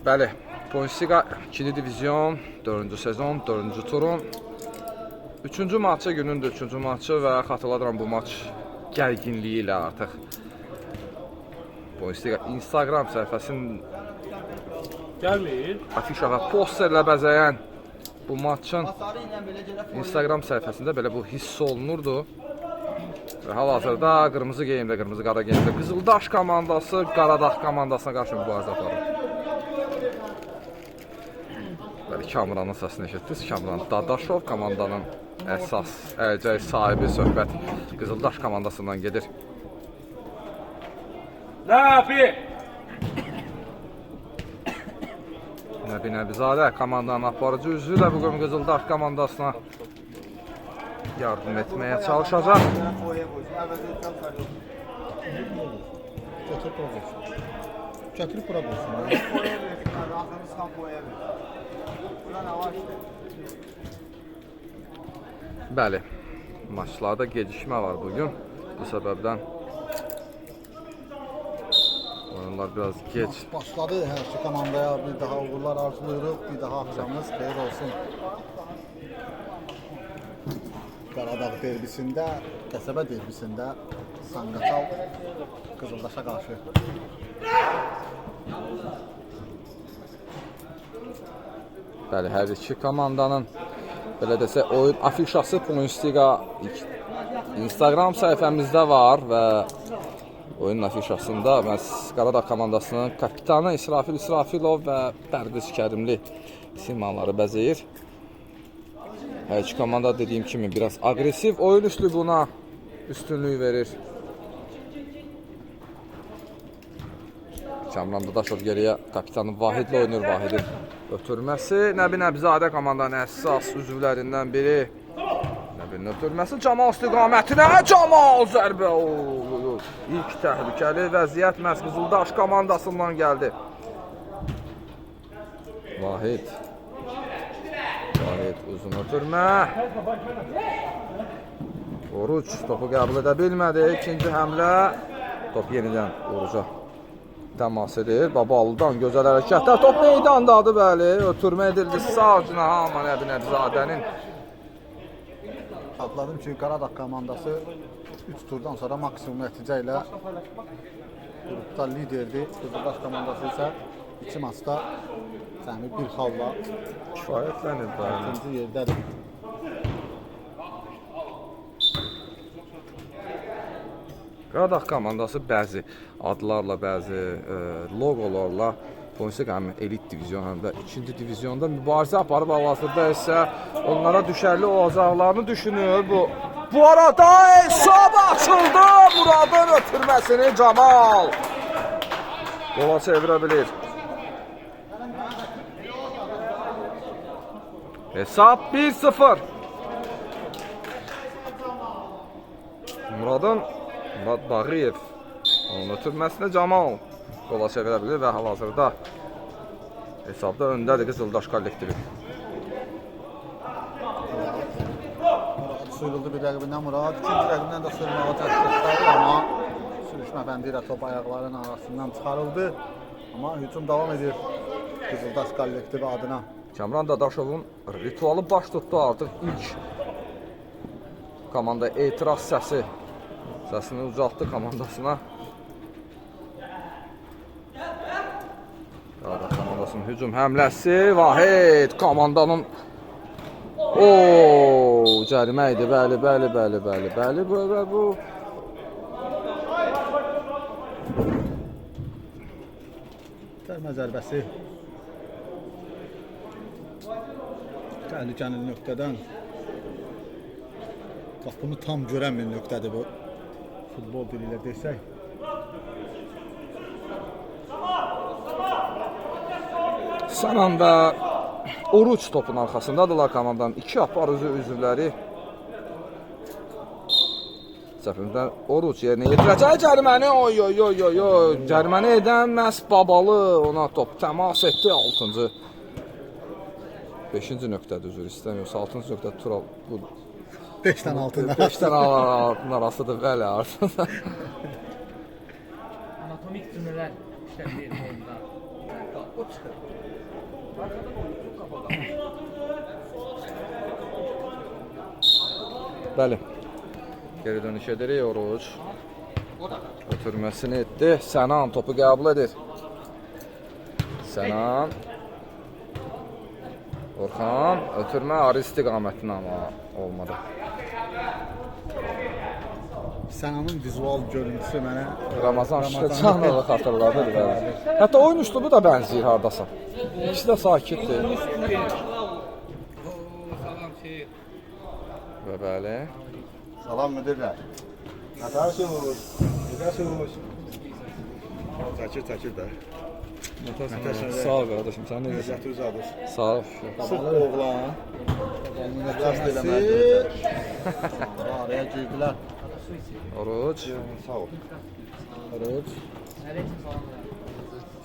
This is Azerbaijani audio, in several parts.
Bəli, Bundesliga 2-ci divizyon, 4-cü sezon, 4-cü turun 3-cü maçı günündür, 3-cü maçı və xatırladıram bu maç gərginliyi ilə artıq Bundesliga Instagram səhifəsinin afişa və posterlə bəzəyən bu maçın Instagram səhifəsində belə bu hiss olunurdu. Və hal-hazırda qırmızı geyimdə, qırmızı qara geyimdə Qızıldaş komandası Qaradağ komandasına qarşı mübarizə aparır. Bəli, Kamranın səsini eşitdiniz. Kamran Dadaşov komandanın əsas əlcək sahibi. Söhbət Qızıldaş komandasından gedir. Nəbi Nəbizadə komandanın aparıcı üzvü də bugün Qızıldaş komandasına yardım etməyə çalışacaq. Götürüb bura qoysun. Bəli, maçlarda gecikmə var bugün. Bu səbəbdən oyunlar biraz geç Başladı hər iki komandaya. Bir daha uğurlar arzulayırıq. Bir daha axşamınız xeyir olsun. Qaradağ derbisində, qəsəbə derbisində Sanqaçal Qızıldaşa qarşı. Bəli, hər iki komandanın belə desək oyun afişası Bundesliga Instagram səhifəmizdə var və oyun afişasında məhz Qaradağ komandasının kapitanı İsrafil İsrafilov və Pərviz Kərimli simaları bəzəyir. Hər iki komanda dediyim kimi biraz agresiv oyun üslubuna üstünlük verir. Kamran Dadaşov geriyə kapitanı Vahidlə oynayır. Vahidin ötürməsi. Nəbi Nəbizadə komandanın əsas üzvlərindən biri. Nəbinin ötürməsi Camal istiqamətinə. Camal zərbə. İlk təhlükəli vəziyyət məhz Qızıldaş komandasından gəldi. Vahid uzun ötürmə. Oruç topu qəbul edə bilmədi. İkinci həmlə. Top yenidən Oruca təmas edir. Babalıdan gözəl hərəkətlər. Top meydandadır, bəli. Ötürmə edildi sağ cinaha Nəbi Nəbizadənin. Xatırladım ki, Qaradağ komandası 3 turdan sonra maksimum nəticə ilə qrupda liderdir. Qızıldaş komandası isə 2 maçda cəmi bir xalla Kifayətlənir, bəli. 6-cı yerdədir. Qaradağ komandası bəzi adlarla, bəzi logolarla Bundesliga həm elit divizyon, həm də 2-ci divizyonda mübarizə aparıb, hal-hazırda isə onlara düşərli olacaqlarını düşünür. Bu arada hesab açıldı. Muradın ötürməsini Camal yola çevirə bilir. Hesab 1-0. Murad Bağıyev onun ötürməsinə Camal yola çevirə bilir və hal-hazırda hesabda öndədir Qızıldaş kollektivi. Sıyrıldı bir rəqibindən Murad. İkinci rəqibindən də sürməyə təklifləri, amma sürüşmə bəndi ilə top ayaqlarının arasından çıxarıldı. Amma hücum davam edir Qızıldaş kollektivi adına. Kamran Dadaşovun ritualı baş tutdu artıq ilk komanda etiraz səsini ucaltdı komandasına. Qaradağ komandasının hücum həmləsi. Vahid komandanın cərimə idi. Bəli. Bu. Cərimə zərbəsi. Təhlükəli nöqtədən qapını tam görən bir nöqtədir bu. Futbol dili ilə desək. Sanan və Oruç topun arxasındadırlar komandanın iki aparıcı üzvləri. Səhvimdən Oruç yerinə yetirəcək cəriməni. Cəriməni edən məhz Babalı ona top təmas etdi. 6-cı 5-ci nöqtədir, üzr istəmiyorsa 6-cı nöqtə Tural bu 5-dən 6-ın arası. 5-dən 6-ın arasıdır, bəli, artıq. Anatomik cümlələr işlədilir oyunda. Bəli. Geri dönüş edirik Oruc. Ötürməsini etdi. Sənan topu qəbul edir. Sənan. Orxan ötürmə arı istiqamətinə amma olmadı. Sənanın vizual görüntüsü mənə Ramazan Şıxıcanovu xatırladır. Hətta oyun üslubu da bənzəyir hardasa. İkisi də sakitdir. Və bəli. Salam müdirlər. Nətərsiniz? Necəsiniz? Çəkir də. Sağ ol qardaşım, sən necəsən? Nəzəti uzadır. Sağ ol. Sıx oğlan. Nəzəst Eləməsi. Araya girdilər. Oruc. Sağ ol. Oruc.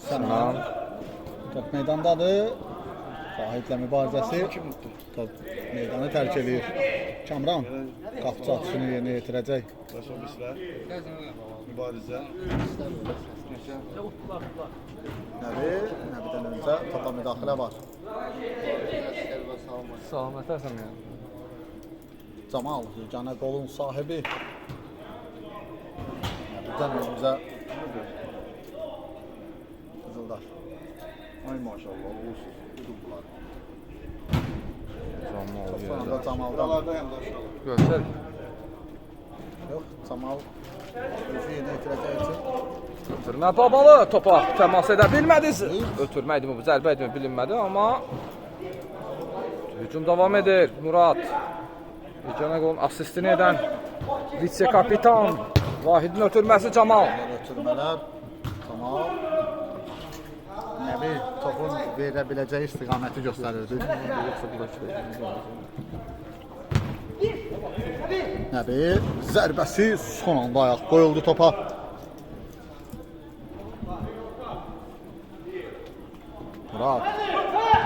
Sənan. Top meydandadır. Vahidlə mübarizəsi. Top meydanı tərk edir. Kamran qapıçı atışını yerinə yetirəcək. Başa mislər. Mübarizə. Nəbidən öncə topa müdaxilə var. Salamətəsən yəni. Camal yeganə qolun sahibi. Nəbidən öncə Qızıldar. Ay maşallah, uğursuz. Udublar. Camal Sonra yerdə. Camaldan. Buralarda həm də aşağı. Göstər. Yox, Camal özü yerinə yetirəcək üçün. Ötürmə babalı topa təmas edə bilmədi. Ötürmə idi bu, zərbə idi bilinmədi amma hücum davam edir. Murad. Yeganə qolun asistini edən vitse kapitan Vahidin ötürməsi Camal. Ötürmələr. Camal. Nəbi topun verə biləcəyi istiqaməti göstərirdi. Nəbi zərbəsi son anda ayaq qoyuldu topa.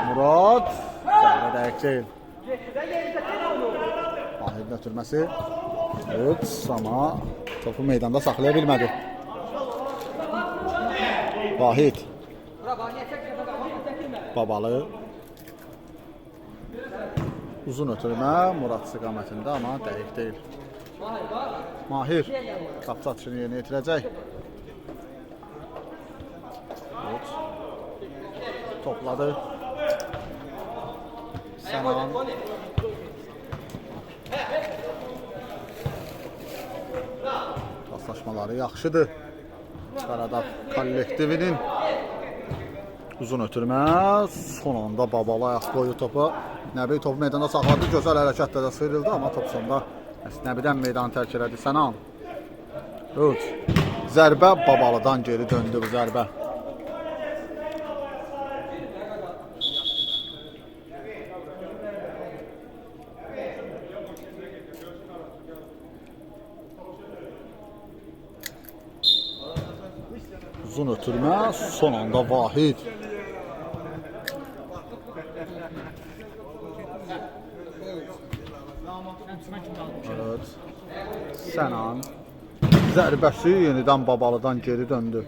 Murad. Zərbə dəqiq deyil. Vahidin ötürməsi. Ups, amma topu meydanda saxlaya bilmədi. Vahid. Babalı. Uzun ötürmə Murad istiqamətində, amma dəqiq deyil. Mahir qapıçı atışını yerinə yetirəcək. Topladı. Sənan. Paslaşmaları yaxşıdır. Qaradağ kollektivinin uzun ötürmə son anda Babalı ayaq qoydu topu. Nəbi topu meydanda saxladı, gözəl hərəkətlə də sıyrıldı, amma top sonda Nəbidən meydanı tərk elədi. Sənan. Zərbə Babalıdan geri döndü bu zərbə. Uzun ötürmə son anda Vahid. Evet. Sənan. Zərbəsi yenidən Babalıdan geri döndü.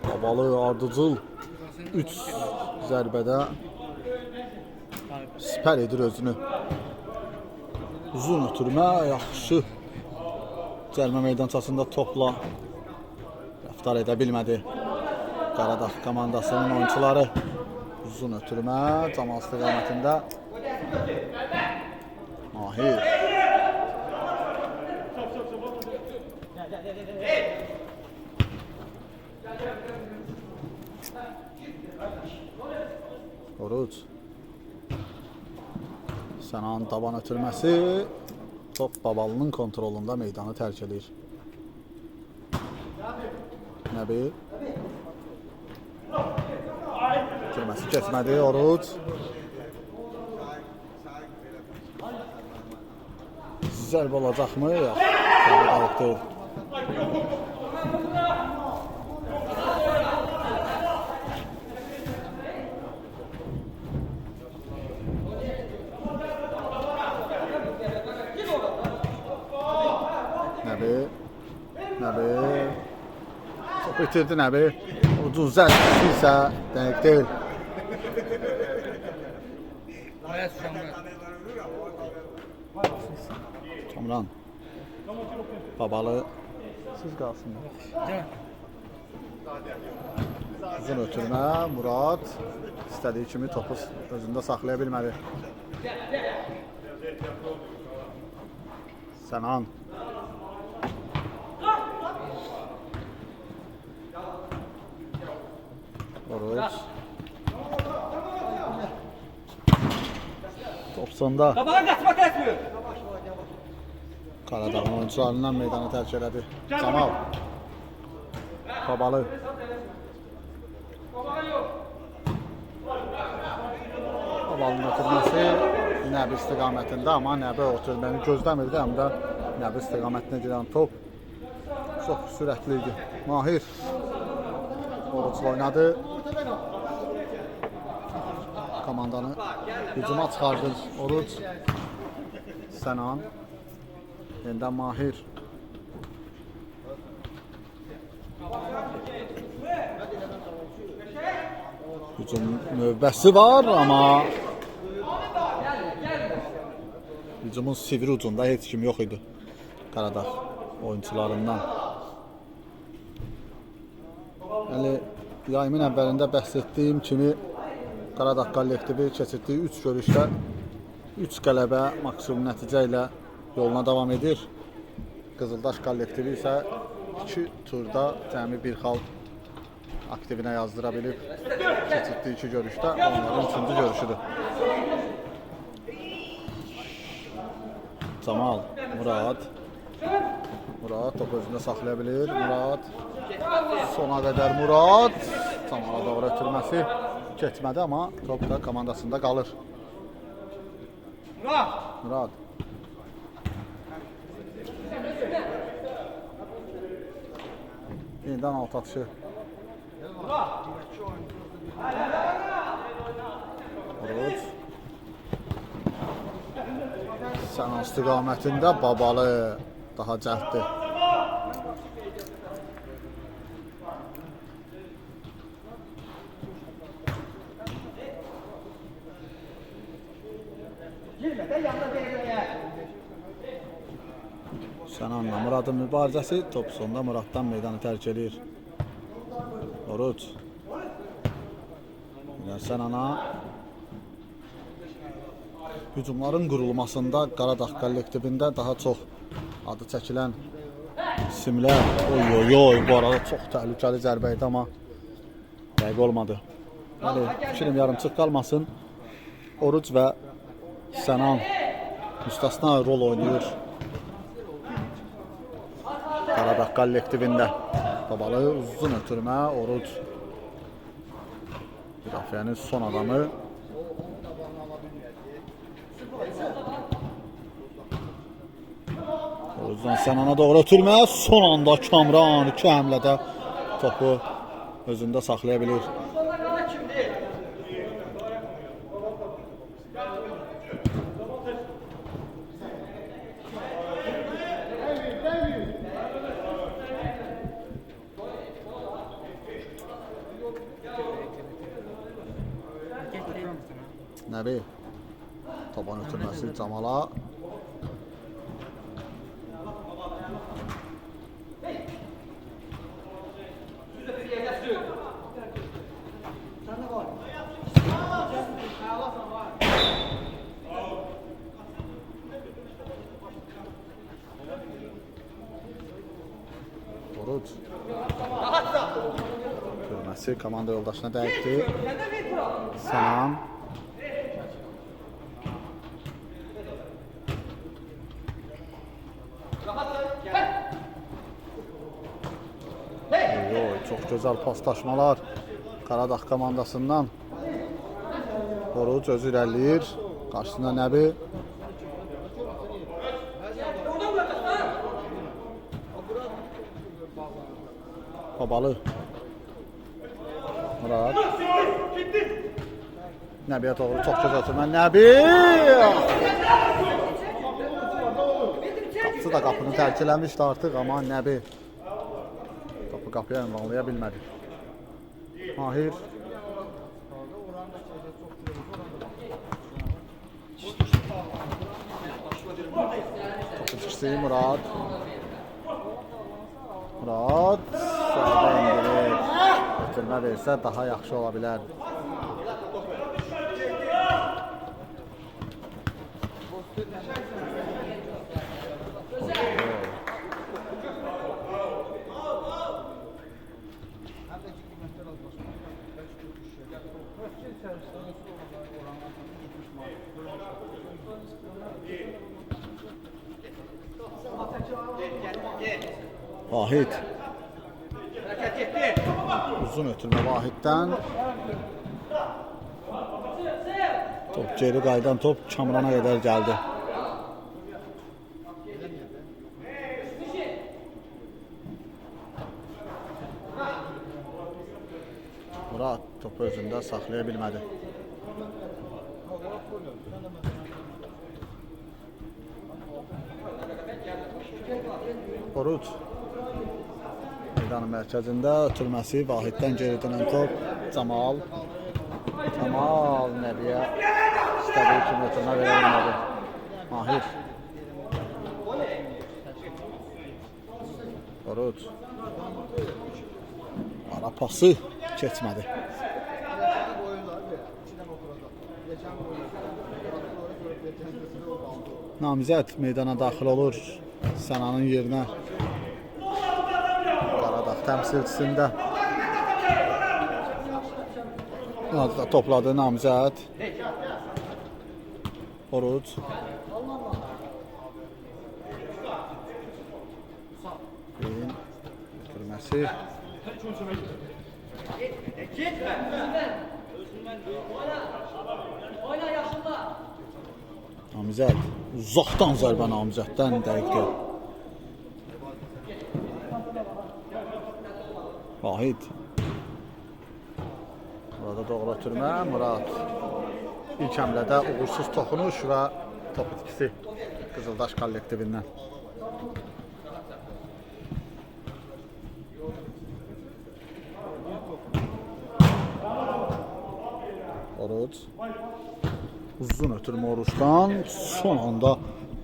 Babalı ardıcıl 3 zərbədə sipər edir özünü. Uzun ötürmə yaxşı. Cəlmə meydançasında topla rəftar edə bilmədi Qaradağ komandasının oyunçuları. Uzun ötürmə Camal istiqamətində. Mahir. Oruc. Sənan taban ötürməsi. Top Babalının kontrolunda meydanı tərk edir. Nəbi. Ötürməsi keçmədi. Oruc. Zərbə olacaqmı? Yox. Zərbə qalıq deyil. Nəbi. Nəbi top itirdi Nəbi. Uzun zərbisi isə dəqiq deyil. Kamran. Babalı siz qalsınlar. Uzun ötürmə Murad istədiyi kimi topu özündə saxlaya bilmədi. Sənan. Oruç. Top sonda. Qabağa qaçmaq etmir. Qaradağın oyuncularından meydanı tərk elədi. Camal. Babalı. Babalının ötürməsi Nəbi istiqamətində, amma Nəbi ötürməni gözləmirdi, həm də Nəbi istiqamətinə gedən top çox sürətli idi. Mahir Oruçla oynadı. Komandanı hücuma çıxardı Oruç. Sənan. Yeniden Mahir. Hücum növbəsi var, amma hücumun sivri ucunda heç kim yox idi Qaradağ oyuncularından. Yəni yayımın əvvəlində bəhs etdiyim kimi Qaradağ kollektivi keçirdiyi 3 görüşdə 3 qələbə maksimum nəticə ilə yoluna davam edir. Qızıldaş kollektivi isə 2 turda cəmi bir xal aktivinə yazdıra bilib. Keçirdiyi 2 görüşdə onların 3-cü görüşüdür. Camal, Murad. Murad top özündə saxlaya bilir. Murad sona qədər Murad. Camala doğru ötürməsi getmədi, amma top da komandasında qalır. Murad. Yeniden alt atışı. Oruç. Sənan istiqamətində Babalı daha cəhddir. Sənanla Muradın mübarizəsi top sonunda Muraddan meydanı tərk edir. Oruç. Sənana hücumların qurulmasında Qaradağ kollektivində daha çox adı çəkilən isimlər. Oy, bu arada çox təhlükəli zərbə idi, amma dəqiq olmadı. Yəni, fikrim yarımçıq qalmasın. Oruç və Sənan müstəsna rol oynayır Qaradağ kollektivində. Babalı uzun ötürmə, Oruç müdafiənin son adamı. Oruçdan Sənana doğru ötürmə, son anda Kamran 2 həmlədə topu özündə saxlaya bilir. Nəbi taban ötürməsi Camala. Oruç. Ötürməsi komanda yoldaşına dəyikdi. Sənan. Çox gözəl paslaşmalar Qaradağ komandasından. Oruç özü irəliyir. Qarşısında Nəbi. Babalı. Murad. Nəbiyə doğru çox gözəl ötürmə. Nəbi! Qapısı da qapını tərk eləmişdi artıq, amma Nəbi qapıya ünvanlaya bilmədik. Mahir. Topu çıxsı Murad. Murad. Sağda indirir. Ötürmə versə daha yaxşı ola bilər. Vahid. Uzun ötürmə Vahiddən. Top geri qaydan top Kamrana qədər gəldi. Murad topu özündə saxlaya bilmədi. Oruç. Meydanın mərkəzində ötürməsi Vahiddən geri dönən top Camal. Camal Nəbiyə istədiyi kimi ötürmə verə bilmədi. Mahir. Oruç. Ara pası keçmədi. Namizəd meydana daxil olur Sənanın yerinə. Qaradağ təmsilçisində. Adda topladı Namizəd. Oruç. Beyin ötürməsi. Namizəd. Uzaqdan zərbə Namizəddən dəqiqdir. Vahid. Burada doğru ötürmə Murad. İlk həmlədə uğursuz toxunuş və top itkisi Qızıldaş kollektivindən. Oruç. Uzun ötürmə Oruçdan. Son anda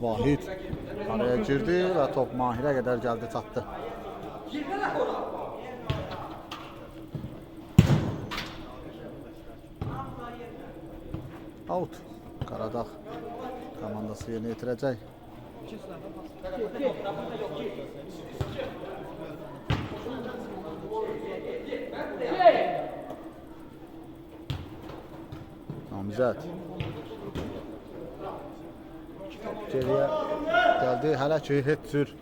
Vahid araya girdi və top Mahirə qədər gəldi çatdı. Out. Qaradağ komandası yerinə yetirəcək. Namizəd. Geriyə gəldi. Hələ ki heç cür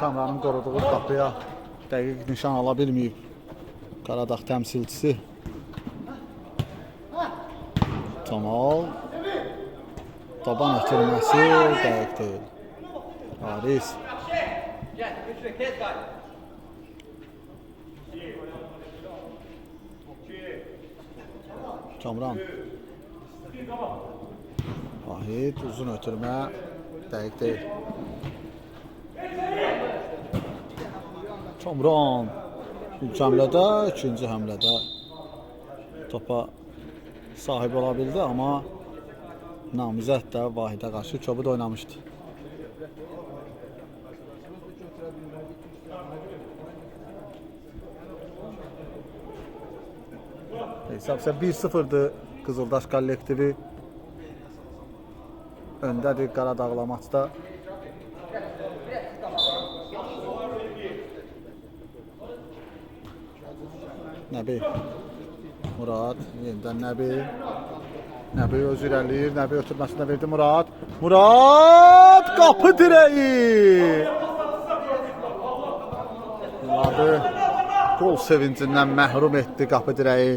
Kamranın qoruduğu qapıya dəqiq nişan ala bilməyib Qaradağ təmsilçisi. Camal. Taban ötürməsi dəqiq deyil. Haris. Kamran. Vahid uzun ötürmə dəqiq deyil. Kamran ilk həmlədə, ikinci həmlədə topa sahib ola bildi, amma Namizəd də Vahidə qarşı kobud oynamışdı. Hesab isə 1-0'dır Qızıldaş kollektivi. Öndədir Qaradağla maçda. Nəbi. Murad, yenidən Nəbi. Nəbi öz irəliyir, Nəbi ötürməsində verdi Murad. Murad, qapı direği. Muradı gol sevincindən məhrum etdi qapı direği.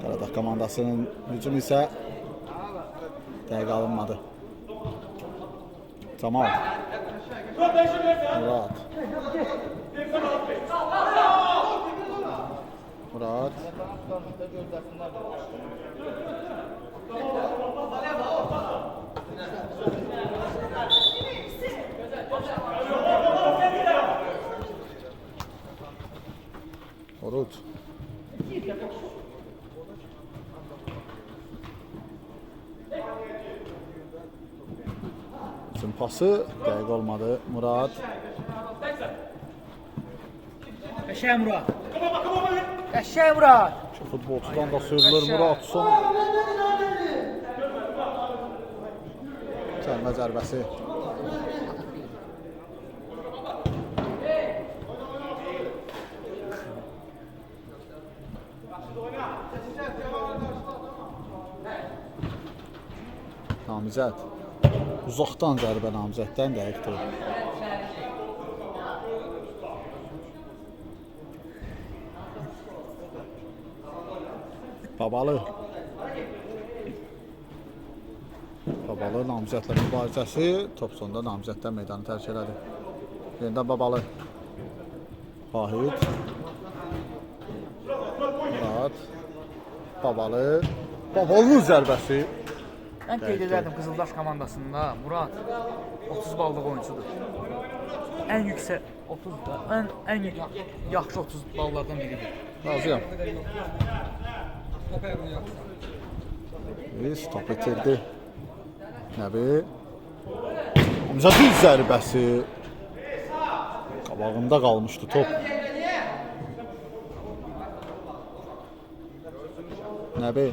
Qaradağ komandasının hücum isə dəqiq alınmadı. Camal. Murad. Murad. Üçün pası dəqiq olmadı. Murad. Qəşəng Murad. Qəşəng Murad. İki futbolçudan da sürülür Murad. Son çəlmə zərbəsi. Namizəd. Uzaqdan zərbə Namizəddən dəqiqdir. Babalı. Babalı Namizədlə mübarizəsi. Top sonunda Namizəddən meydanı tərk elədi. Yenidən Babalı. Vahid. Murad. Babalı. Babalının zərbəsi. Mən qeyd edərdim Qızıldaş komandasında Murad 30 ballıq oyuncudur. Ən yüksək 30 da, ən yaxşı 30 ballardan biridir. Razıyam. Biz top itirdi. Nəbi? Namizədin zərbəsi. Qabağında qalmışdı top. Nəbi?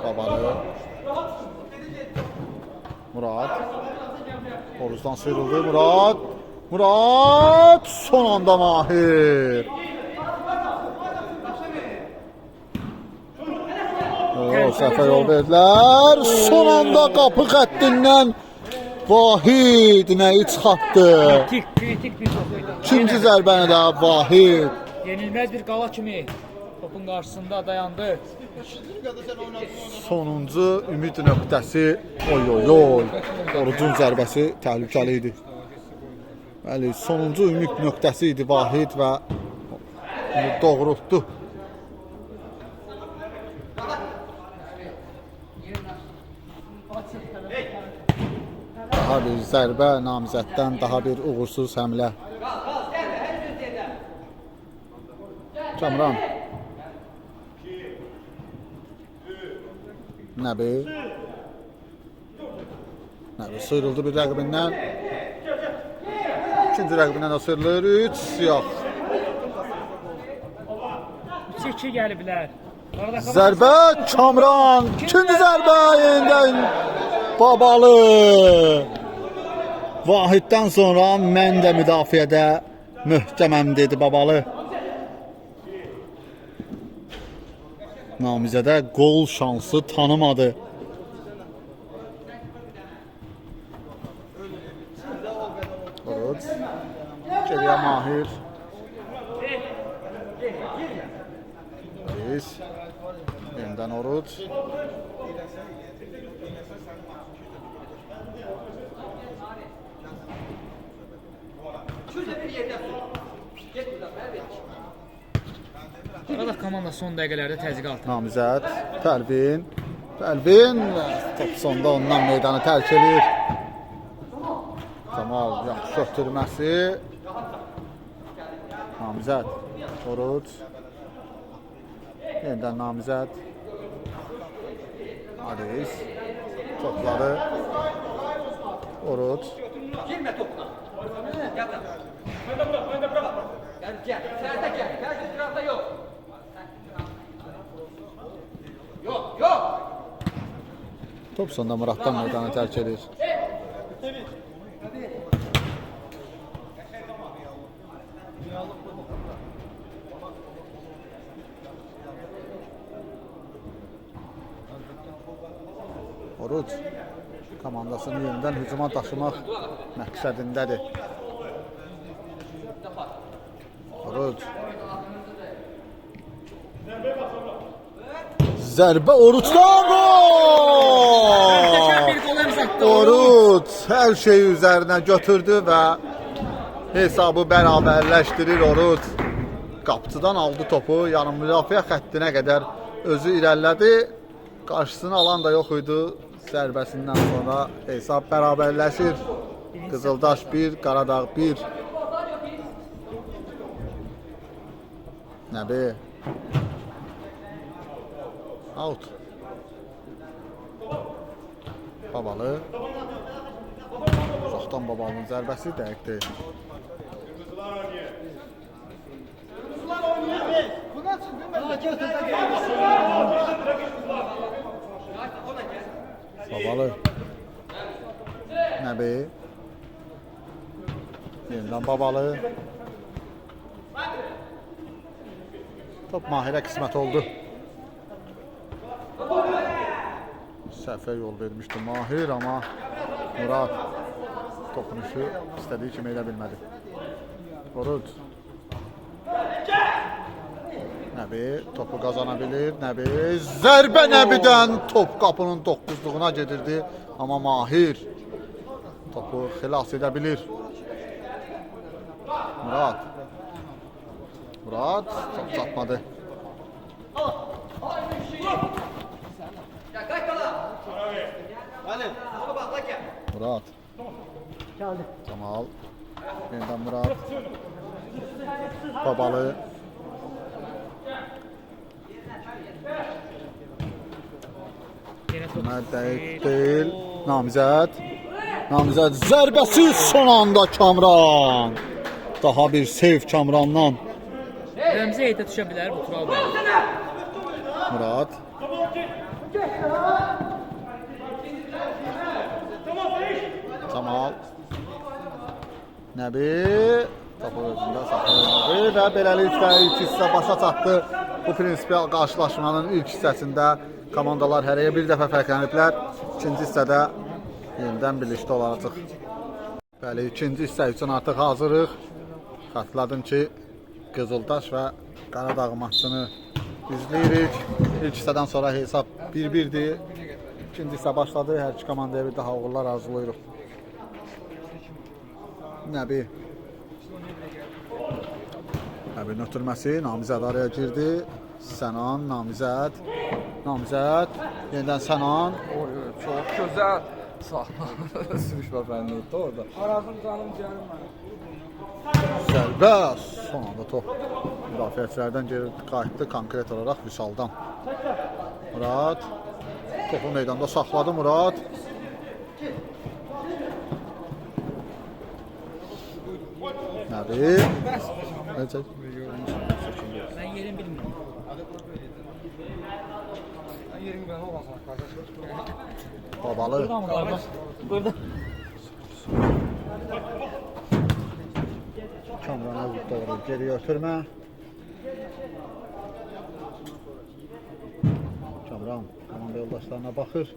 Babalı. Murad. Oruzdan sıyrıldı Murad. Murad son anda Mahir. Səhvə yol verdilər. Son anda qapı xəttindən Vahid nəyi çıxartdı. Kritik bir top idi. İkinci zərbəni də Vahid. Yenilməz bir qala kimi topun qarşısında dayandı. Sonuncu ümid nöqtəsi. Oy oy oy. Orucun zərbəsi təhlükəli idi. Bəli, sonuncu ümid nöqtəsi idi Vahid və doğrultdu. Daha bir zərbə Namizəddən, daha bir uğursuz həmlə. Kamran. Nəbi. Nəbi sıyrıldı bir rəqibindən. İkinci rəqibindən də sıyrılır. 3 siyah. 3-2 gəliblər. Zərbə Kamran. İkinci zərbə yenidən Babalı. Vahiddən sonra mən də müdafiədə möhkəməm dedi Babalı. Namizədə qol şansı tanımadı. Oruc. Geriyə Mahir. Reis. Yenidən Oruc. Qaradağ komanda son dəqiqələrdə təzyiq altında. Namizəd, Pəlvin. Pəlvin top sonda ondan meydanı tərk edir. Kamal yaxşı ötürməsi. Namizəd, Oruc. Yenidən Namizəd. Adeis. Topları. Oruc. Girmə topuna. Oyunda bura bax. Gəl. Sərdə gəl. Tərcih tərəfdə yox. Yox. Top sonunda Muraddan meydanı tərk edir. Oruc komandasını yenidən hücuma daşımaq məqsədindədir. Oruc. Zərbə Orucdan gol! Oruc hər şeyi üzərinə götürdü və hesabı bərabərləşdirir Oruc. Qapıcıdan aldı topu, yarım müdafiə xəttinə qədər özü irəlilədi. Qarşısını alan da yox idi. Zərbəsindən sonra hesab bərabərləşir. Qızıldaş 1, Qaradağ 1. Nəbi? Out. Babalı. uzaqdan Babalının zərbəsi dəqiq deyil. Babalı. Nəbi. Yenidən Babalı. Top Mahirə qismət oldu. Səhvə yol vermişdi Mahir, amma Murad topunuşu istədiyi kimi edə bilmədi. Oruc. Nəbi topu qazana bilir. Nəbi zərbə Nəbidən top qapının 9-luğuna gedirdi, amma Mahir topu xilas edə bilir. Murad top çatmadı. Ya kaç kala. Hadi. Ona bak lan gel. Murad. Camal. Yeniden Murad. Babalı. Dəqiq deyil. Namizəd. Namizəd zərbəsi son anda Kamran. Daha bir sev Kamrandan. Rəmzi heyətə düşə bilər bu Tural bəy. Murad. Camal. Nəbi. Topu özündə saxladı və beləliklə ilk hissə başa çatdı. Bu prinsipial qarşılaşmanın ilk hissəsində komandalar hərəyə bir dəfə fərqləniblər. İkinci hissədə yenidən birlikdə olacaq. Bəli, ikinci hissə üçün artıq hazırıq. Xatırladım ki, Qızıldaş və Qaradağ maçını izləyirik. İlk hissədən sonra hesab 1-1-dir. İkinci hissə başladı. Hər iki komandaya bir daha uğurlar arzulayırıq. Nəbi. Nəbinin ötürməsi. Namizəd araya girdi. Sənan, Namizəd. Namizəd. Yenidən Sənan. Çox gözəl. Sürüşmə fənni etdi orada. Arazım canım canım mənim. Zərbə. Son anda top müdafiəçilərdən geri qayıtdı konkret olaraq Vüsaldan. Murad. Topu meydanda saxladı Murad. Nəbi. Necə? Mən yerim bilmirəm. Mən yerim bilmirəm olmasın qardaş. Babalı. Burada. Kamrana doğru geriyə ötürmə. Kamran komanda yoldaşlarına baxır.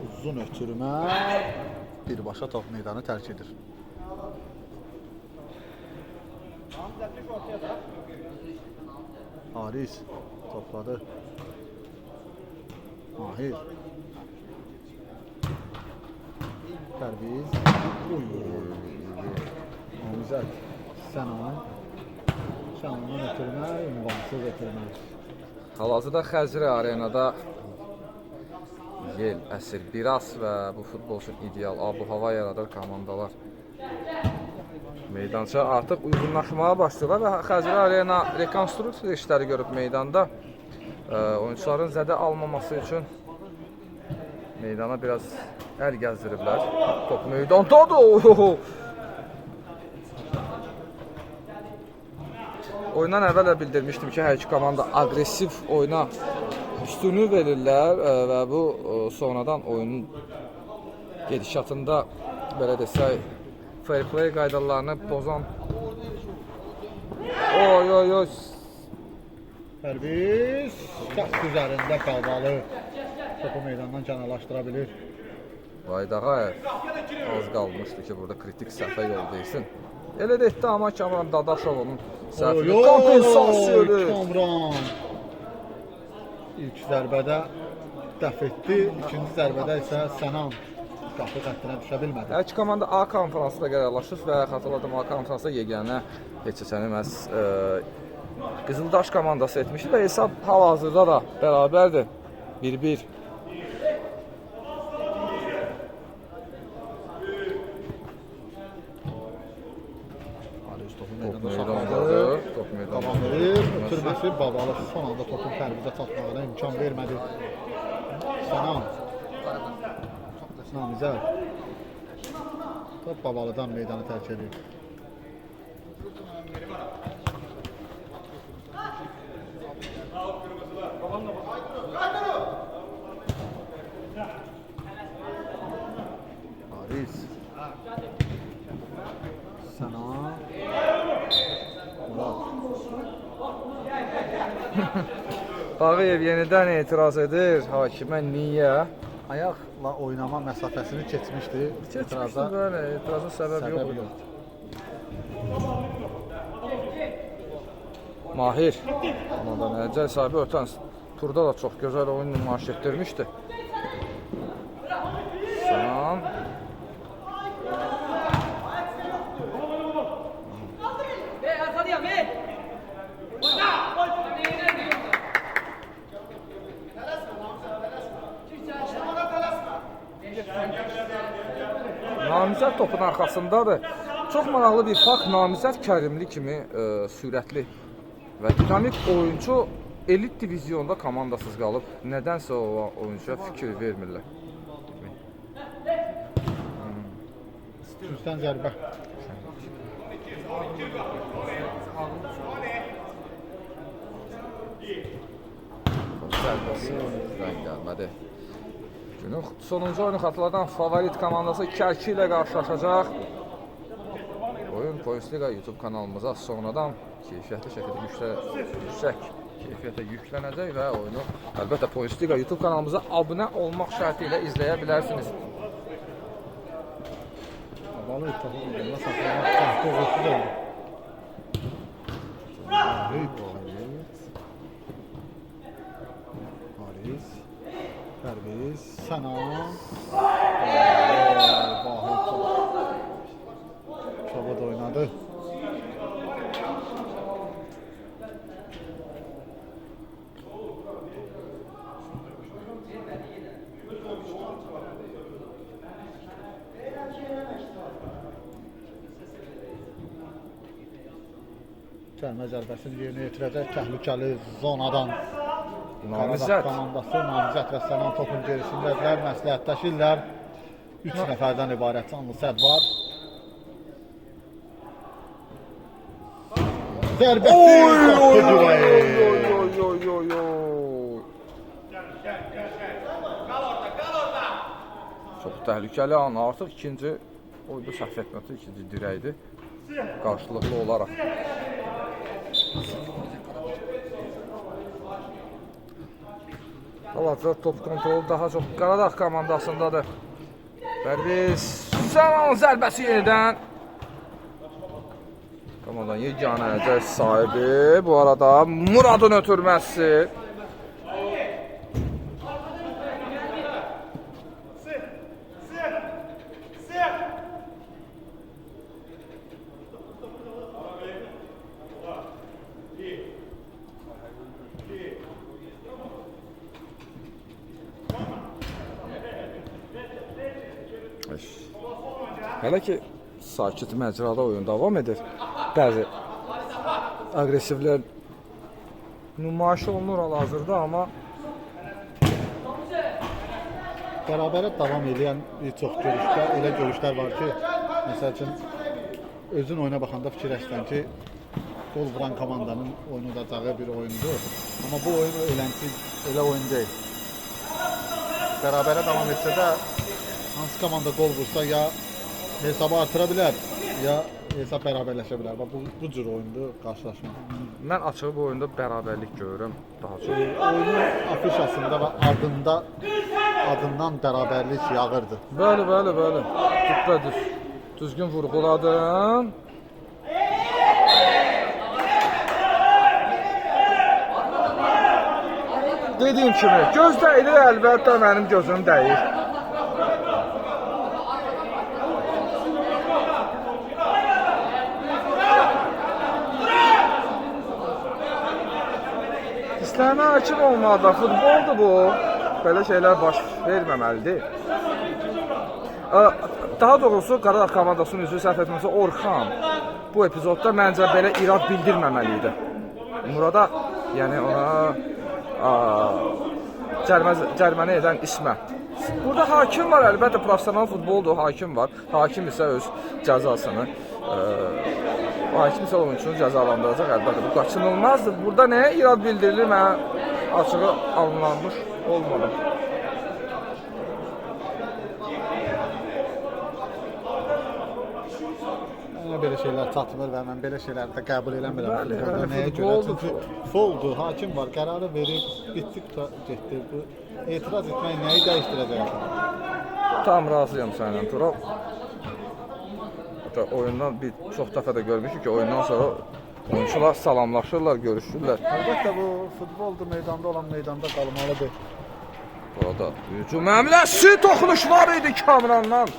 Uzun ötürmə. Birbaşa top meydanı tərk edir. Haris topladı. Mahir. Pərviz. Namizəd. Sənan. Sənandan ötürmə, ünvansız ötürmə. Hal-hazırda Xəzri arenada yel, əsir, biraz və bu futbol üçün ideal ab-hava yaradır komandalar. Meydança artıq uyğunlaşmağa başlayırlar və Xəzri arena rekonstruksiya işləri görüb meydanda. Oyuncuların zədə almaması üçün meydana biraz əl gəzdiriblər. Top meydandadır. Oyundan əvvəl də bildirmişdim ki, hər iki komanda aqressiv oyuna üstünlük verirlər və bu sonradan oyunun gedişatında belə desək fair play qaydalarını pozan. Oy. Pərviz şəxs üzərində qalmalı. Topu meydandan kənarlaşdıra bilir. Vaydağayev az qalmışdı ki, burada kritik səhvə yol versin. Elə də etdi, amma Kamran Dadaşov onun səhvini kompensasiyadır. Kamran ilk zərbədə dəf etdi, ikinci zərbədə isə Sənan qapı xəttinə düşə bilmədi. Hər iki komanda A konfransında qərarlaşır və xatırladım A konfransda yeganə keçəni məhz Qızıldaş komandası etmişdi və hesab hal-hazırda da bərabərdir. 1-1. Top meydanda Davam edir, ötürməsi Babalı son anda topun Pərvizə çatmağına imkan vermədi. Sənan. Namizəd. Top Babalıdan meydanı tərk edir. Haris. Sana. Murat. Bağıyev yenidən etiraz edir hakimə niyə? Ayaqla oynama məsafəsini keçmişdi. Keçmişdi böyle, etirazın səbəbi yox idi. Mahir. Amma da Nəcəl sahibi ötən turda da çox gözəl oyun nümayiş etdirmişdi. Son. Arkadayım. Namizəd topun arxasındadır. Çox maraqlı bir fakt, Namizəd Kərimli kimi sürətli və dinamik oyuncu elit diviziyonda komandasız qalıb. Nədənsə o oyuncuya fikir vermirlər. Üstdən zərbə. Zərbəsi gəlmədi. Günün sonuncu oyunu xatırladan favorit komandası Kərki ilə qarşılaşacaq. Oyun Poyesliga YouTube kanalımıza sonradan keyfiyyətli şəkildə yüksək keyfiyyətə yüklənəcək və oyunu əlbəttə Poyesliga YouTube kanalımıza abunə olmaq şərti ilə izləyə bilərsiniz. Babalı topu ucunda saxlamaq qəhqə uğursuz oldu. Haris. Pərviz. Sana. Vahid. Çabad oynadı. Cəlmə zərbəsini yerinə yetirəcək təhlükəli zonadan. Namizəd. Komandası Namizəd və Sənan topun gerisindədirlər, məsləhətləşirlər. 3 nəfərdən ibarət canlı səd var. Zərbəsi! Çox təhlükəli an, artıq ikinci oyunda səhv etmədi, ikinci dirəkdir. Qarşılıqlı olaraq. Hal-hazırda top kontrolu daha çox Qaradağ komandasındadır. Pərviz Sənan zərbəsi yenidən. Komandanın yeganə əcəl sahibi bu arada Muradın ötürməsi. Hələ ki sakit məcrada oyun davam edir. Bəzi aqressivlər nümayiş olunur hal-hazırda, amma Bərabərə davam edən bir çox görüşlər, elə görüşlər var ki, məsəl üçün özün oyuna baxanda fikirləşsən ki, gol vuran komandanın oynayacağı bir oyundur. Amma bu oyun elə oyun deyil. Bərabərə davam etsə də hansı komanda gol vursa ya hesabı artıra bilər, ya hesab bərabərləşə bilər. Bu cür oyundur qarşılaşma. mən açığı bu oyunda bərabərlik görürəm daha çox. Oyunun afişasında və adından bərabərlik yağırdı. Bəli. Düpbədüz. Düzgün vurğuladın. Dediyim kimi, göz dəyir, əlbəttə mənim gözüm dəyir. İstəmə hakim olmadı, futboldur bu. Belə şeylər baş verməməlidir. Daha doğrusu Qaradağ komandasının üzvü səhv etməsə Orxan bu epizodda məncə belə irad bildirməməli idi. Murada, yəni ona cəriməni edən İsmət. Burada hakim var, əlbəttə professional futboldur, hakim var. Hakim isə öz cəzasını hakim isə oyunçunu cəzalandıracaq, əlbəttə bu qaçınılmazdır. Burada nəyə irad bildirilir, mənə açığı anlanmış olmadı. Mənə belə şeylər çatmır və mən belə şeyləri də qəbul eləmirəm. Bəli, Futbolda bəli, nəyə görə? futboldur. Çünki foldur, hakim var, qərarı verib, bitdi, getdi. Bu etiraz etmək nəyi dəyişdirəcək? Tam razıyam səninlə Tural. Hətta oyundan çox dəfə də görmüşük ki, oyundan sonra oyunçular salamlaşırlar, görüşürlər. Əlbəttə bu futboldur, meydanda olan meydanda qalmalıdır. Burada hücum əmləsi toxunuş var idi Kamrandan.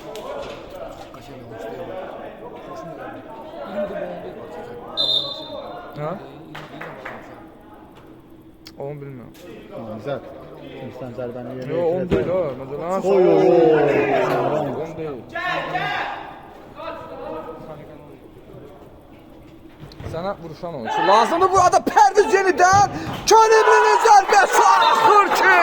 Ha? Onu bilmirəm. Namizəd. Kimsən zərbəni yerinə Yox, onu deyil o. Məsələn, Oy, oy, onu deyil. Sənə vuruşan oyuncu lazımdır burada Pərviz yenidən Kərimlinin zərbəsi axır ki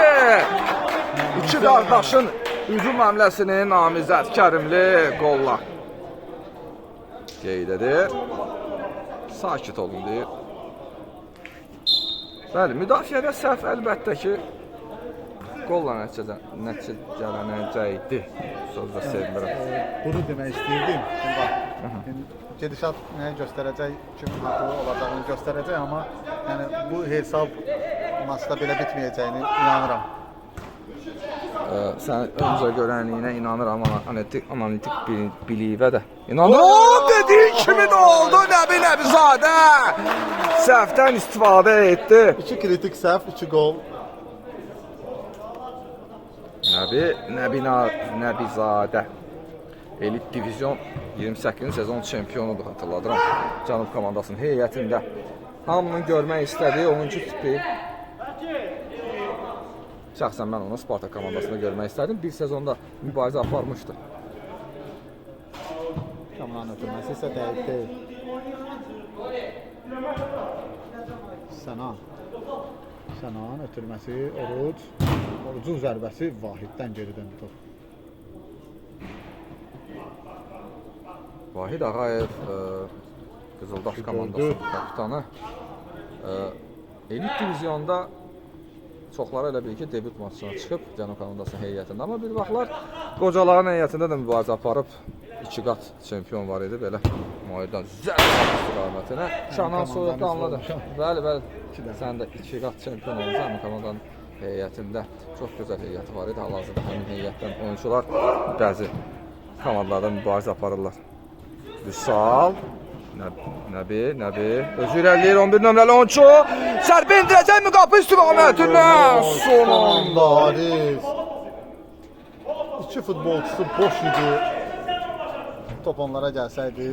iki qardaşın hücum həmləsini namizəd Kərimli qolla qeyd edir. Sakit olun deyir. Bəli, müdafiədə səhv əlbəttə ki qolla nəticələnəcəkdi. Sözdə sevmirəm. Bunu demək istəyirdim. Gedişat nəyi göstərəcək, kim haqlı olacağını göstərəcək, amma yəni bu hesab maçda belə bitməyəcəyini inanıram. Sən öncə görənliyinə inanıram, analitik biliyivə də inanıram. Dediyi kimi də oldu Nəbizadə. Səhvdən istifadə etdi. 2 kritik səhv, 2 gol. Nəbizadə. Elit divizyon 28-ci sezon çempionudur, hatırladıram. Cənub komandasının heyətində. Hamının görmək istədiyi oyuncu tipi. Şəxsən mən onu Spartak komandasında görmək istədim. Bir sezonda mübarizə aparmışdı. Kamranın ötürməsi isə dəqiq deyil. Səna'nın ötürməsi Orucun zərbəsi Vahiddən geri döndü top. Vahid Ağayev Qızıldaş komandasının kapitanı. Elit divizyonda çoxları elə bil ki, debüt maçına çıxıb Cənub komandasının heyətində. Amma bir vaxtlar qocaların heyətində də mübarizə aparıb 2 qat çempion var idi belə. Mayırdan zərbə istiqamətinə. Şahan soyuqda anladı. Bəli. Sən də 2 qat çempion olmusan Cənub komandanın heyətində. Çox gözəl heyəti var idi. Hal-hazırda həmin heyətdən oyunçular bəzi komandalardan mübarizə aparırlar. Vüsal, Nəbi, özü irəliləyir 11 nömrəli oyuncu. Sərbə indirəcək müqapı istiqamətindən. Sonunda Haris. 2 futbolçusu boş idi. Top onlara gəlsəydi,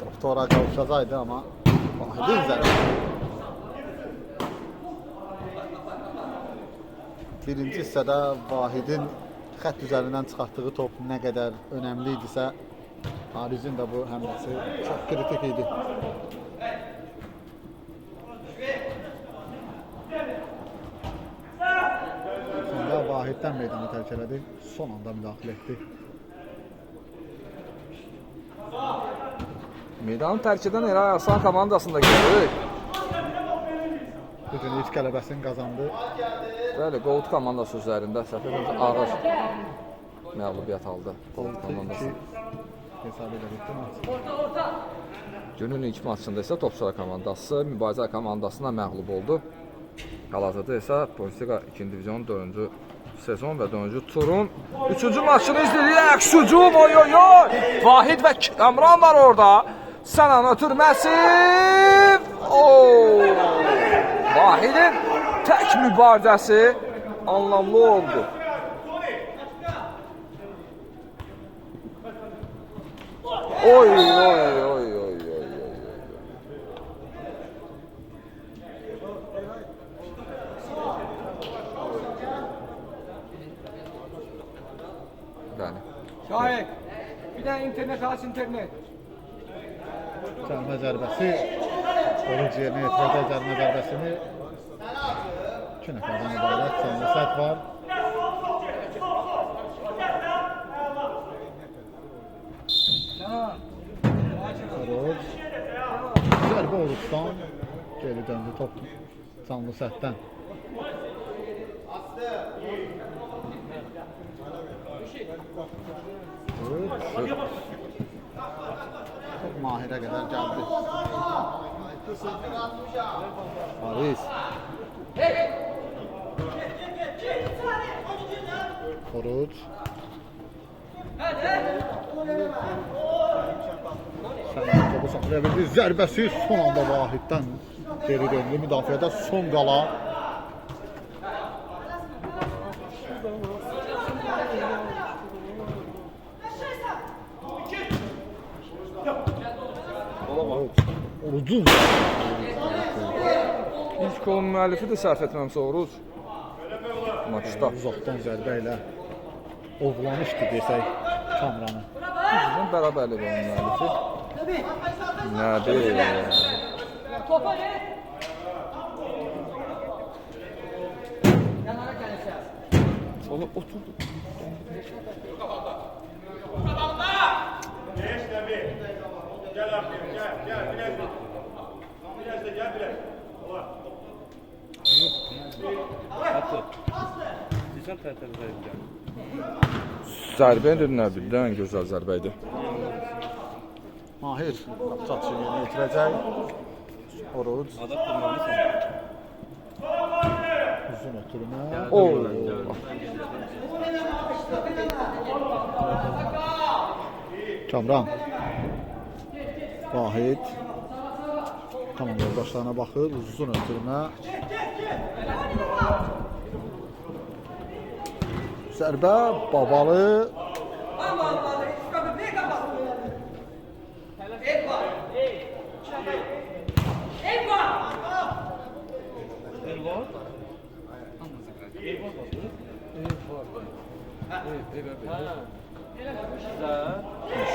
top tora qavuşacaqdı, amma Vahidin zərbəsi. Birinci hissədə Vahidin xətt üzərindən çıxartdığı top nə qədər önəmli idisə, Harizin də bu həmləsi çox kritik idi. Sonra Vahiddən meydanı tərk elədi, son anda müdaxilə etdi. Meydanı tərk edən Eray Arslan komandasında görürük. Bu gün ilk qələbəsini qazandı. Bəli, Gold komandası üzərində səfərində ağır məğlubiyyət aldı. Gold komandası. Hesab edildi maç. Günün ilk maçında isə Topçular komandası mübarizə komandasına məğlub oldu. Hal-hazırda isə Bundesliga 2-ci divizyonun 4-cü sezon və 4-cü turun 3-cü maçını izləyək. Hücum, oy. Vahid və Kamran var orada. Səna'nın ötürməsi. Vahidin tək mübarizəsi anlamlı oldu. Oy. Bəli. Şahik, bir de internet aç internet. Cərimə zərbəsi. Oruc yerinə yetirəcək cərimə zərbəsini. İki nəfərdən ibarət canlı səhv var. Xoroc. Zərbə Oruçdan geri döndü top canlı səhvdən. Top Mahirə qədər gəldi. Haris. Xoroc. Sənin topu saxlaya bildi. Zərbəsi son anda Vahiddən geri döndü. Müdafiədə son qala. Orucun. İlk golun müəllifi də səhv etməmsə Oruc. Maçda. Uzaqdan zərbə ilə ovlamışdı desək Kamranı. Bizim bərabərlik golun müəllifi. Nəbi. Topa ne? Yanara gelirse. Ola oturdu. Gel abi gel biraz da gel biraz. Zərbə nə bildən gözəl zərbə idi. Mahir çatışı yerinə yetirəcək. Oruc. Uzun ötürmə. Kamran. Vahid. Komanda yoldaşlarına baxır. Uzun ötürmə. Zərbə Babalı.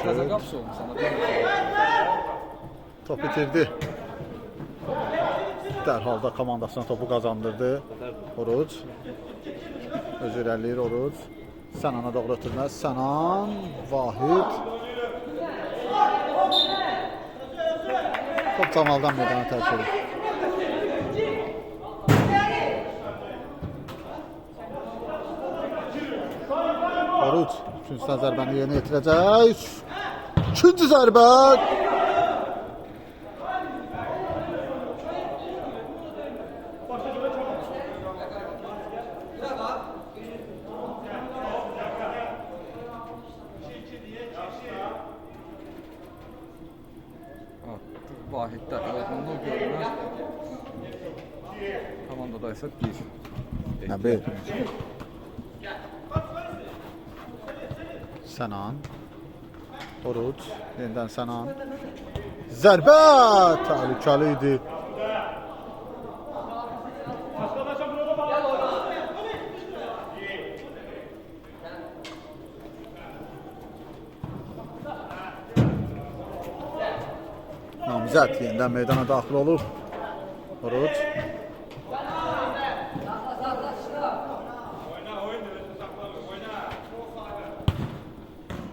Qəza qapısı oldu sana. Top itirdi. Dərhal da komandasına topu qazandırdı. Oruc. Özü irəliləyir Oruc. Sənana doğru ötürməz. Sənan, Vahid. Top Camaldan meydana tərk edir. Oruc. Üçüncü zərbəni yerinə yetirəcək. İkinci zərbə. Vahiddə uyğunluq görünür. Komandada isə 1. Nəbi. Sənan. Oruc. Yenidən Sənan. Zərbə! Təhlükəli idi. Namizəd yenidən meydana daxil olur. Oruc.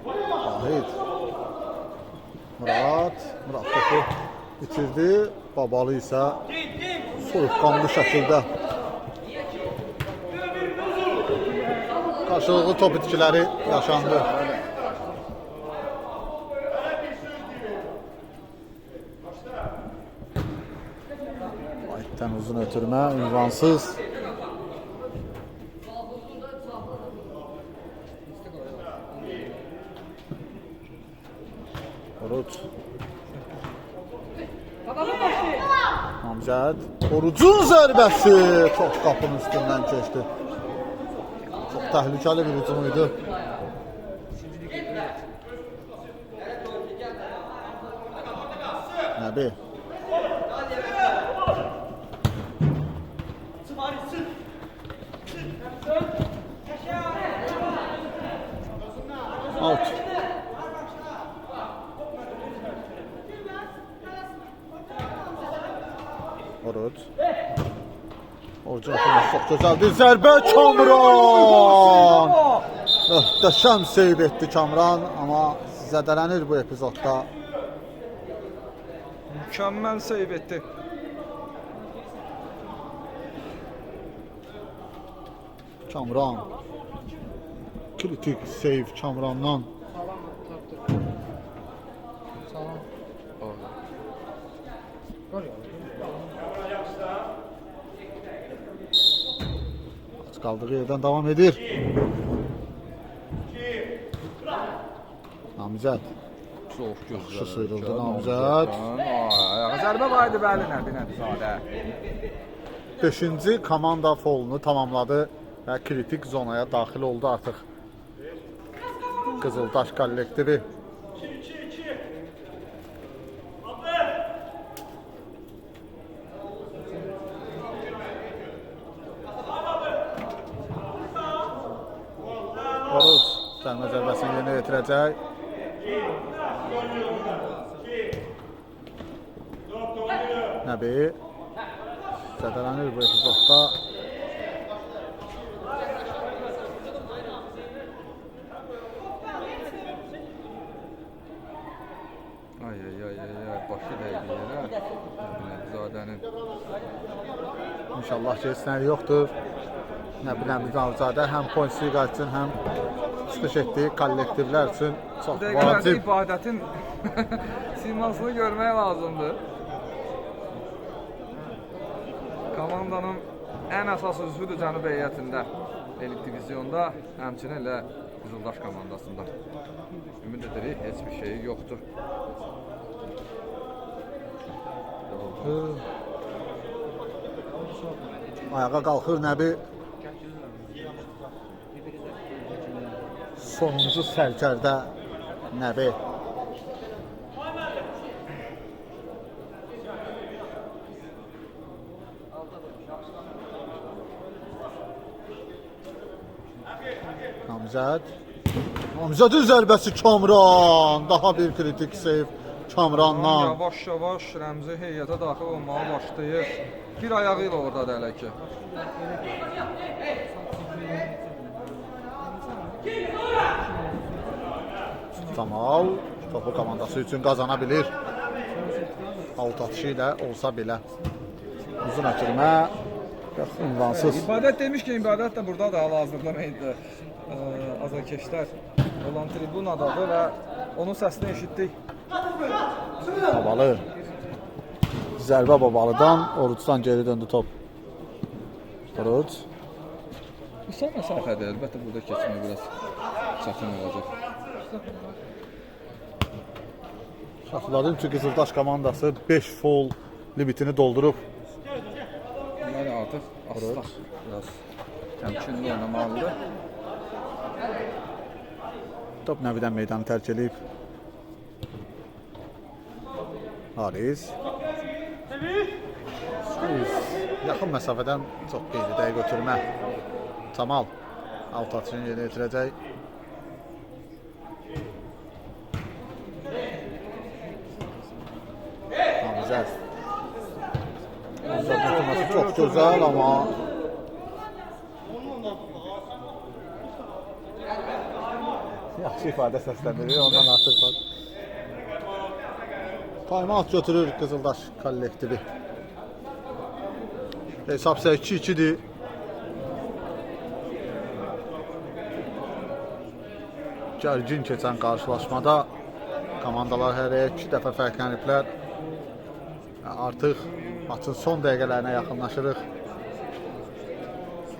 Vahid. Murad topu bitirdi. Babalı isə soyuqqanlı şəkildə qarşılıqlı top itkiləri yaşandı. Vahiddən uzun ötürmə, ünvansız. Oruc. Namizəd. Orucun zərbəsi top qapının üstündən keçdi. Çox təhlükəli bir hücum idi. Nəbi. Out. Oruc. Orucun Çox gözəldir. Zərbə Kamran. Möhtəşəm seyv etdi Kamran, amma zədələnir bu epizodda. Mükəmməl seyv etdi. Kamran. Kritik seyv Kamrandan. Qaldığı yerdən davam edir. Namizəd. Çox gözəl. Yaxşı sıyrıldı Namizəd. Ayağa zərbə var idi, bəli, Nəbizadə. 5-ci komanda foulunu tamamladı və kritik zonaya daxil oldu artıq. Qızıldaş kollektivi. Oruç cəlmə zərbəsini yerinə yetirəcək. Nəbi zədələnir bu epizodda. Ay, başı dəydi yerə. Nəbizadənin. İnşallah ki, heç nə yoxdur. Nəbizadə həm Ponsiqa üçün, həm çıxış etdiyi kollektivlər üçün çox Dəqiqələrdə vacib. ibadətin simasını görmək lazımdır. Komandanın ən əsas üzvüdür Cənub heyətində, elit diviziyonda, həmçinin elə Qızıldaş komandasında. Ümid edirik, heç bir şey yoxdur. Ayağa qalxır Nəbi. Sonuncu sərkərdə Nəbi. Namizəd. Namizədin zərbəsi Kamran. Daha bir kritik seyv Kamrandan. Yavaş-yavaş Rəmzi heyətə daxil olmağa başlayır. Bir ayağı ilə orada hələ ki. Kamal topu komandası üçün qazana bilir. Alt atışı ilə olsa belə. Uzun ötürmə. Ünvansız. İbadət demiş ki, ibadət də burada da hal-hazırda meyildir. Azarkeşlər olan tribunadadır və onun səsini eşitdik. Babalı. Zərbə Babalıdan, Oruçdan geri döndü top. Oruç. Qısa məsafədə, əlbəttə burada keçmək biraz çətin olacaq. Xatırladım ki, Qızıldaş komandası 5 foul limitini doldurub. Yəni artıq Aslan biraz təmkinli oynamalıdır. Top Nəvidən meydanı tərk edib. Haris. Yaxın məsafədən çox qeyri-dəqiq götürmə. Kamal alt atışını yerinə yetirəcək. Namizəd. Namizəd götürməsi çox gözəl, amma yaxşı ifadə səsləndirir, ondan artıq var. Timeout götürür Qızıldaş kollektivi. Hesab 2-2'dir. Gərgin keçən qarşılaşmada komandalar hərəyə 2 dəfə fərqləniblər. Artıq maçın son dəqiqələrinə yaxınlaşırıq.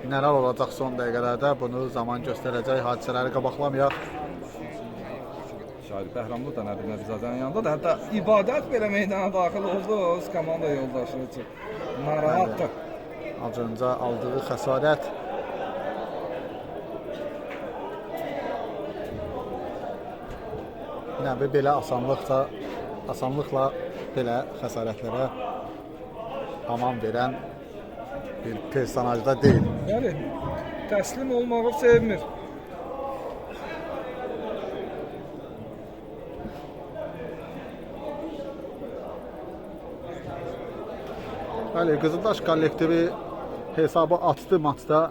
Nələr olacaq son dəqiqələrdə bunu zaman göstərəcək, hadisələri qabaqlamayaq. Şahid Bəhramlı da Nəbi Nəbizadənin yanındadır. Hətta ibadət belə meydana daxil oldu öz komanda yoldaşı üçün. Narahatdır. Az öncə aldığı xəsarət Nəbi belə asanlıqla belə xəsarətlərə aman verən bir personajda deyil. Bəli, təslim olmağı sevmir. Bəli, Qızıldaş kollektivi hesabı açdı maçda.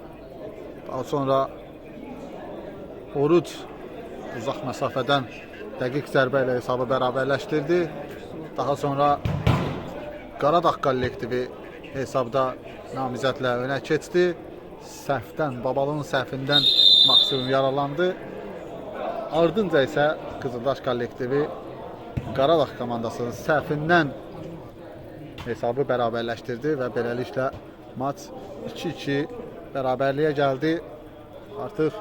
Daha sonra Oruc uzaq məsafədən dəqiq zərbə ilə hesabı bərabərləşdirdi. Daha sonra Qaradağ kollektivi hesabda namizədlə önə keçdi. Səhvdən, Babalının səhvindən maksimum yaralandı. Ardınca isə Qızıldaş kollektivi Qaradağ komandasının səhvindən hesabı bərabərləşdirdi və beləliklə maç 2-2 bərabərliyə gəldi. Artıq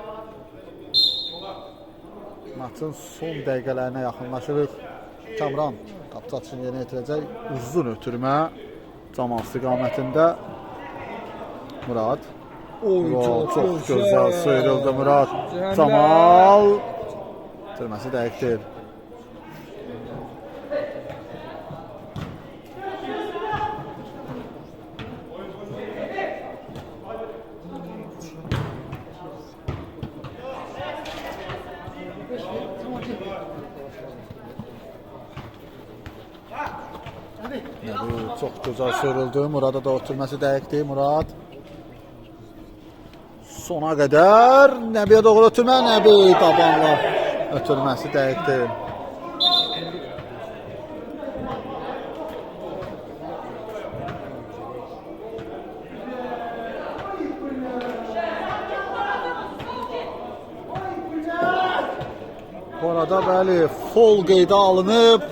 maçın son dəqiqələrinə yaxınlaşırıq. Kamran qapıçı atışını yerinə yetirəcək. Uzun ötürmə Camal istiqamətində. Murad. Çox gözəl sıyrıldı Murad. Camal. Türməsi dəqiq deyil. Çox gözəl sıyrıldı. Murada da ötürməsi dəqiqdir. Murad. Sona qədər Nəbiyə doğru ötürmə. Nəbi tabanla ötürməsi dəqiqdir. Bu arada bəli, fol qeydə alınıb.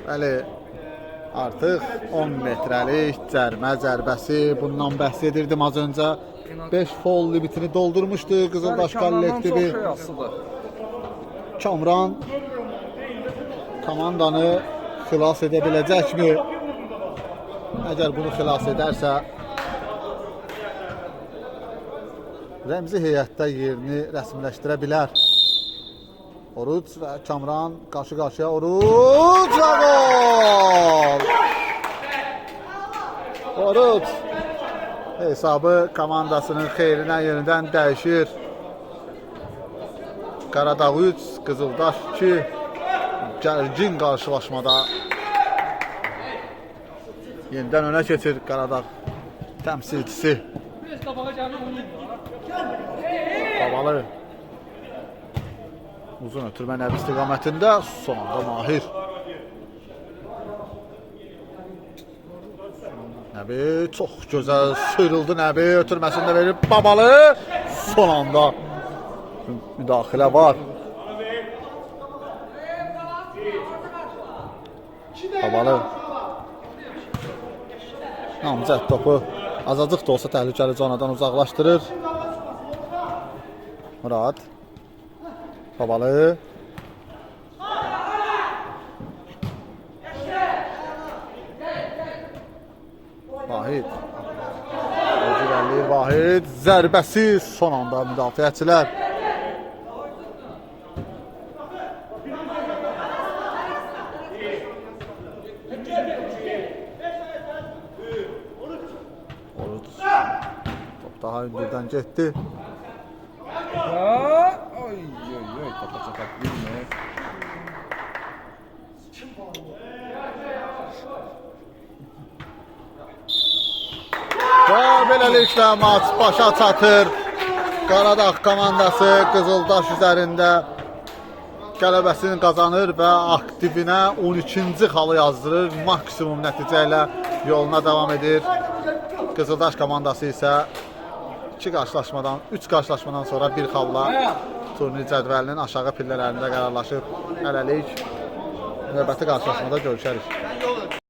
Bəli, artıq 10 metrəlik cərmə zərbəsi, bundan bəhs edirdim az öncə. 5 fol limitini doldurmuşdu Qızıldaş kollektivi. Kamran komandanı xilas edə biləcəkmi? Əgər bunu xilas edərsə, rəmzi heyətdə yerini rəsmiləşdirə bilər. Oruc və Kamran qarşı-qarşıya. Oruc və gol! Oruc hesabı komandasının xeyrinə yenidən dəyişir. Qaradağ 3, Qızıldaş 2 gərgin qarşılaşmada yenidən önə keçir Qaradağ təmsilçisi. Babalı uzun ötürmə Nəbi istiqamətində, son anda Mahir. Nəbi çox gözəl sıyrıldı. Nəbi ötürməsində verib Babalı. Son anda müdaxilə var. Babalı namizəd topu azacıq da olsa təhlükəli zonadan uzaqlaşdırır. Murad. Babalı. Vahid. Vahid. Zərbəsi son anda müdafiəçilər. Top daha önceden getdi. Oy, topa çataq bilmir. Və beləliklə maç başa çatır. Qaradağ komandası Qızıldaş üzərində qələbəsini qazanır və aktivinə 12-ci xalı yazdırır. Maksimum nəticə ilə yoluna davam edir. Qızıldaş komandası isə 3 qarşılaşmadan sonra bir xalla turnir cədvəlinin aşağı pillələrində qərarlaşıb. Hələlik növbəti qarşılaşmada görüşərik.